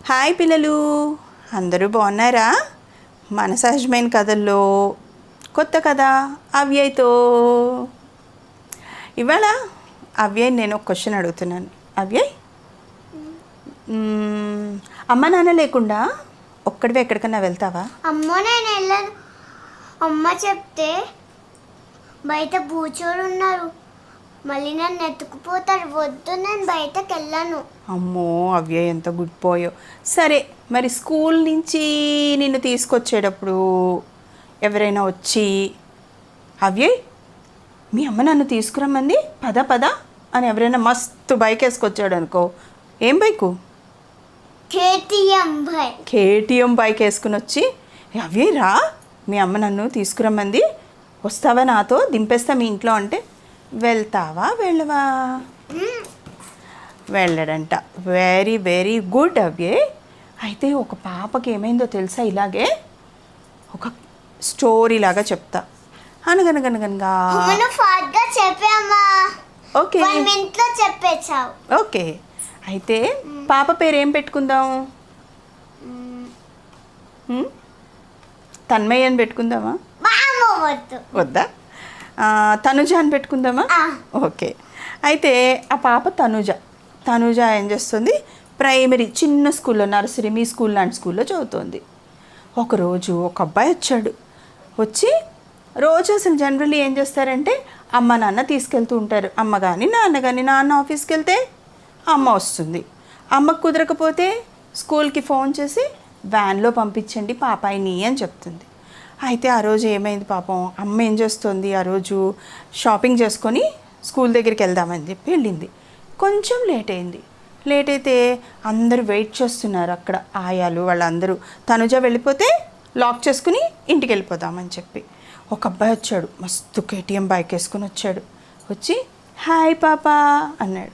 Hi పిల్లలు, అందరూ బాగున్నారా? మన సహజమైన కథల్లో కొత్త కథ అవ్యయ్తో. ఇవాళ అవ్యయ్ నేను ఒక క్వశ్చన్ అడుగుతున్నాను. అవ్యయ్, అమ్మ నాన్న లేకుండా ఒక్కడివే ఎక్కడికన్నా వెళ్తావా? అమ్మో నేను వెళ్ళను. అమ్మ చెప్తే బయట బూచోడు ఉన్నారు, మళ్ళీ నన్ను ఎత్తుకుపోతారు, వద్దు నేను బయటకు వెళ్ళను. అమ్మో అవ్యయ్, ఎంత గుడ్ పోయో. సరే, మరి స్కూల్ నుంచి నిన్ను తీసుకొచ్చేటప్పుడు ఎవరైనా వచ్చి అవ్యయ్ మీ అమ్మ నన్ను తీసుకురమ్మంది పద పద అని ఎవరైనా మస్తు బైక్ వేసుకొచ్చాడు అనుకో, ఏం బైకు? కేటీఎం బైక్ వేసుకుని వచ్చి అవ్యయ్ రా, మీ అమ్మ నన్ను తీసుకురమ్మంది, వస్తావా నాతో, దింపేస్తా మీ ఇంట్లో అంటే వెళ్తావా వెళ్ళవా? వెళ్ళడంట. వెరీ వెరీ గుడ్ అవ్యయ్. అయితే ఒక పాపకి ఏమైందో తెలుసా? ఇలాగే ఒక స్టోరీ లాగా చెప్తా. అనగనగనగనగా ఓకే ఓకే. అయితే పాప పేరు ఏం పెట్టుకుందాం? తన్మయ్య అని పెట్టుకుందామా? వద్దా? తనుజ అని పెట్టుకుందామా? ఓకే. అయితే ఆ పాప తనుజ ఏం చేస్తుంది? ప్రైమరీ చిన్న స్కూల్లో, నర్సరీ మీ స్కూల్ లాంటి స్కూల్లో చదువుతుంది. ఒకరోజు ఒక అబ్బాయి వచ్చాడు. వచ్చి రోజు అసలు జనరల్లీ ఏం చేస్తారంటే అమ్మ నాన్న తీసుకెళ్తూ ఉంటారు. అమ్మ కానీ నాన్న కానీ, నాన్న ఆఫీస్కి వెళ్తే అమ్మ వస్తుంది. అమ్మకు కుదరకపోతే స్కూల్కి ఫోన్ చేసి వ్యాన్లో పంపించండి పాపాయిని అని చెప్తుంది. అయితే ఆ రోజు ఏమైంది పాపం, అమ్మ ఏం చేస్తుంది, ఆ రోజు షాపింగ్ చేసుకొని స్కూల్ దగ్గరికి వెళ్దామని చెప్పి వెళ్ళింది. కొంచెం లేట్ అయింది. లేట్ అయితే అందరూ వెయిట్ చేస్తున్నారు అక్కడ, ఆయాలు వాళ్ళందరూ. తనుజ వెళ్ళిపోతే లాక్ చేసుకుని ఇంటికి వెళ్ళిపోదామని చెప్పి ఒక అబ్బాయి వచ్చాడు. మస్తు కేటీఎం బైక్ వేసుకుని వచ్చాడు. వచ్చి హాయ్ పాపా అన్నాడు.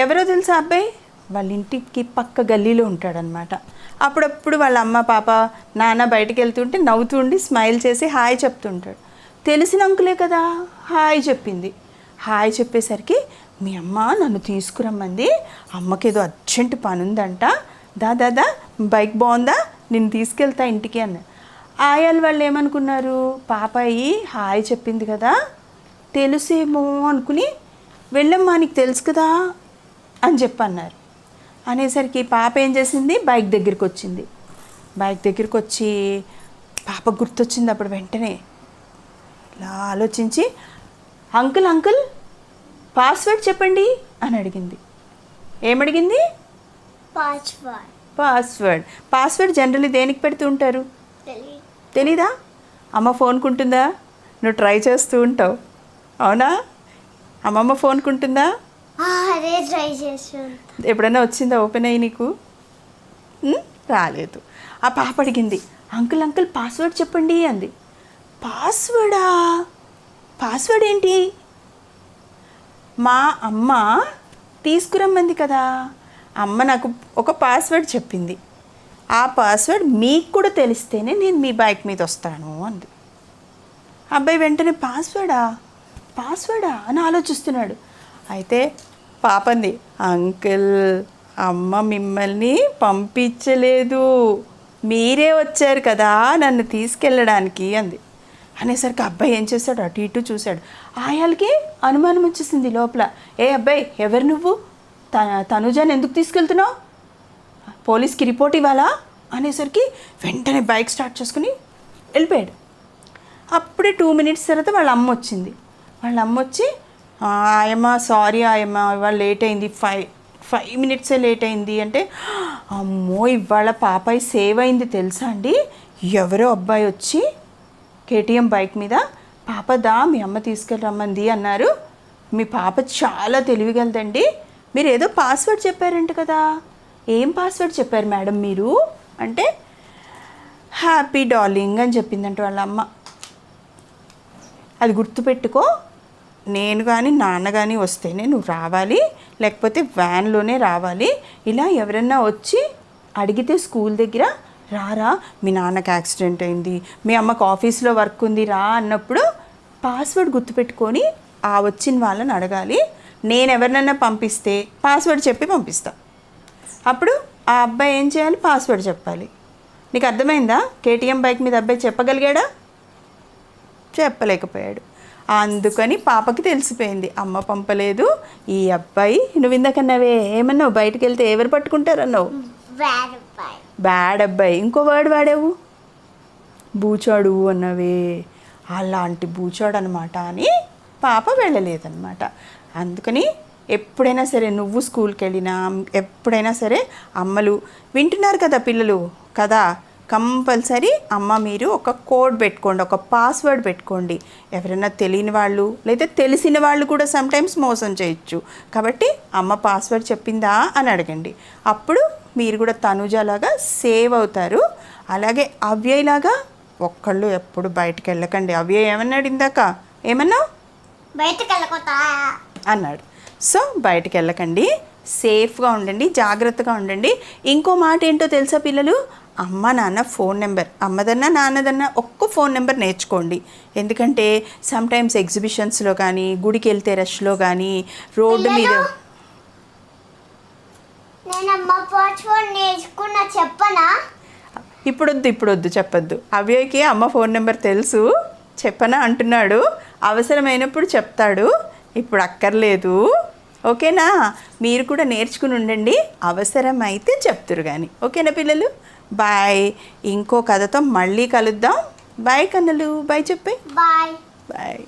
ఎవరో తెలుసా అబ్బాయి? వాళ్ళ ఇంటికి పక్క గల్లీలో ఉంటాడనమాట. అప్పుడప్పుడు వాళ్ళ అమ్మ పాప నాన్న బయటికి వెళ్తుంటే నవ్వుతూ ఉండి స్మైల్ చేసి హాయ్ చెప్తుంటాడు. తెలిసిన అంకులే కదా, హాయ్ చెప్పింది. హాయ్ చెప్పేసరికి మీ అమ్మ నన్ను తీసుకురమ్మంది, అమ్మకి ఏదో అర్జెంట్ పని ఉందంట, దాదా బైక్ బాగుందా, నేను తీసుకెళ్తా ఇంటికి అన్నాడు. ఆయాలు వాళ్ళు ఏమనుకున్నారు, పాపాయి హాయ్ చెప్పింది కదా, తెలుసేమో అనుకుని వెళ్ళమ్మా నీకు తెలుసు కదా అని చెప్పన్నారు. అనేసరికి పాప ఏం చేసింది, బైక్ దగ్గరికి వచ్చింది. బైక్ దగ్గరికి వచ్చి పాప గుర్తొచ్చింది. అప్పుడు వెంటనే ఇలా ఆలోచించి అంకుల్ పాస్వర్డ్ చెప్పండి అని అడిగింది. ఏమడిగింది? పాస్వర్డ్ జనరల్లీ దేనికి పెడుతూ ఉంటారు? తెలీదా? అమ్మ ఫోన్కుంటుందా? నువ్వు ట్రై చేస్తూ ఉంటావు, అవునా? అమ్మమ్మ ఫోన్కుంటుందా? ఎప్పుడైనా వచ్చిందా ఓపెన్ అయ్యి నీకు? రాలేదు. ఆ పాప అడిగింది అంకుల్ పాస్వర్డ్ చెప్పండి అంది. పాస్వర్డ్ ఏంటి? మా అమ్మ తీసుకురమ్మంది కదా, అమ్మ నాకు ఒక పాస్వర్డ్ చెప్పింది, ఆ పాస్వర్డ్ మీకు కూడా తెలిస్తేనే నేను మీ బైక్ మీద వస్తాను అంది. అబ్బాయి వెంటనే పాస్వర్డా అని ఆలోచిస్తున్నాడు. అయితే పాపంది అంకుల్ అమ్మ మిమ్మల్ని పంపించలేదు, మీరే వచ్చారు కదా నన్ను తీసుకెళ్ళడానికి అంది. అనేసరికి అబ్బాయి ఏం చేశాడు, అటు ఇటు చూశాడు. ఆయాలకి అనుమానం వచ్చేసింది లోపల. ఏ అబ్బాయి ఎవరు నువ్వు, తనుజాని ఎందుకు తీసుకెళ్తున్నావు, పోలీస్కి రిపోర్ట్ ఇవ్వాలా అనేసరికి వెంటనే బైక్ స్టార్ట్ చేసుకుని వెళ్ళిపోయాడు. అప్పుడే 2 minutes తర్వాత వాళ్ళ అమ్మ వచ్చింది. వాళ్ళ అమ్మ వచ్చి ఆయమ్మ సారీ ఆయమ్మ ఇవాళ లేట్ అయింది, 5 minutes లేట్ అయింది అంటే, అమ్మో ఇవాళ పాపాయి సేవ్ అయింది తెలుసా అండి, ఎవరో అబ్బాయి వచ్చి కేటీఎం బైక్ మీద పాపదా మీ అమ్మ తీసుకెళ్ళరమ్మంది అన్నారు, మీ పాప చాలా తెలివిగలదండి, మీరు ఏదో పాస్వర్డ్ చెప్పారంట కదా, ఏం పాస్వర్డ్ చెప్పారు మేడం మీరు అంటే హ్యాపీ డార్లింగ్ అని చెప్పిందంట వాళ్ళ అమ్మ. అది గుర్తుపెట్టుకో, నేను కానీ నాన్న కానీ వస్తేనే నువ్వు రావాలి, లేకపోతే వ్యాన్లోనే రావాలి. ఇలా ఎవరన్నా వచ్చి అడిగితే స్కూల్ దగ్గర రారా మీ నాన్నకి యాక్సిడెంట్ అయింది, మీ అమ్మకు ఆఫీస్లో వర్క్ ఉంది రా అన్నప్పుడు పాస్వర్డ్ గుర్తుపెట్టుకొని ఆ వచ్చిన వాళ్ళని అడగాలి. నేను ఎవరినైనా పంపిస్తే పాస్వర్డ్ చెప్పి పంపిస్తా. అప్పుడు ఆ అబ్బాయి ఏం చేయాలి? పాస్వర్డ్ చెప్పాలి. నీకు అర్థమైందా? కేటీఎం బైక్ మీద అబ్బాయి చెప్పగలిగాడా? చెప్పలేకపోయాడు. అందుకని పాపకి తెలిసిపోయింది, అమ్మ పంపలేదు, ఈ అబ్బాయి. నువ్వు ఇందాకన్నావే, ఏమన్నావు? బయటకు వెళ్తే ఎవరు పట్టుకుంటారన్నావు? బ్యాడ్ అబ్బాయి. ఇంకో వర్డ్ వాడావు, బూచాడు అన్నవే. అలాంటి బూచాడు అనమాట అని పాప వెళ్ళలేదన్నమాట. అందుకని ఎప్పుడైనా సరే నువ్వు స్కూల్కి వెళ్ళినా, ఎప్పుడైనా సరే అమ్మలు వింటున్నారు కదా పిల్లలు కదా, కంపల్సరీ అమ్మ మీరు ఒక కోడ్ పెట్టుకోండి, ఒక పాస్వర్డ్ పెట్టుకోండి. ఎవరైనా తెలియని వాళ్ళు లేదా తెలిసిన వాళ్ళు కూడా సమ్టైమ్స్ మోసం చేయొచ్చు. కాబట్టి అమ్మ పాస్వర్డ్ చెప్పిందా అని అడగండి. అప్పుడు మీరు కూడా తనుజలాగా సేవ్ అవుతారు. అలాగే అవ్యయలాగా ఒక్కళ్ళు ఎప్పుడు బయటకు వెళ్ళకండి. అవ్యయ ఏమన్నాడు ఇందాక? ఏమన్నావు? బయటకు వెళ్ళకొతా అన్నాడు. సో బయటకు వెళ్ళకండి, సేఫ్గా ఉండండి, జాగ్రత్తగా ఉండండి. ఇంకో మాట ఏంటో తెలుసా పిల్లలు? అమ్మ నాన్న ఫోన్ నెంబర్, అమ్మదన్నా నాన్నదన్నా ఒక్క ఫోన్ నెంబర్ నేర్చుకోండి. ఎందుకంటే సమ్టైమ్స్ ఎగ్జిబిషన్స్లో కానీ, గుడికి వెళ్తే రష్లో కానీ, రోడ్డు మీద. నేను అమ్మ పాస్వర్డ్ నేర్చుకున్నా, చెప్పనా? ఇప్పుడొద్దు చెప్పొద్దు. అవ్యయకి అమ్మ ఫోన్ నెంబర్ తెలుసు, చెప్పనా అంటున్నాడు. అవసరమైనప్పుడు చెప్తాడు, ఇప్పుడు అక్కర్లేదు. ఓకేనా? మీరు కూడా నేర్చుకుని ఉండండి, అవసరమైతే చెప్తురు కానీ. ఓకేనా పిల్లలు? బాయ్. ఇంకో కథతో మళ్ళీ కలుద్దాం. బాయ్ కన్నలు, బాయ్ చెప్పే. బాయ్. బాయ్.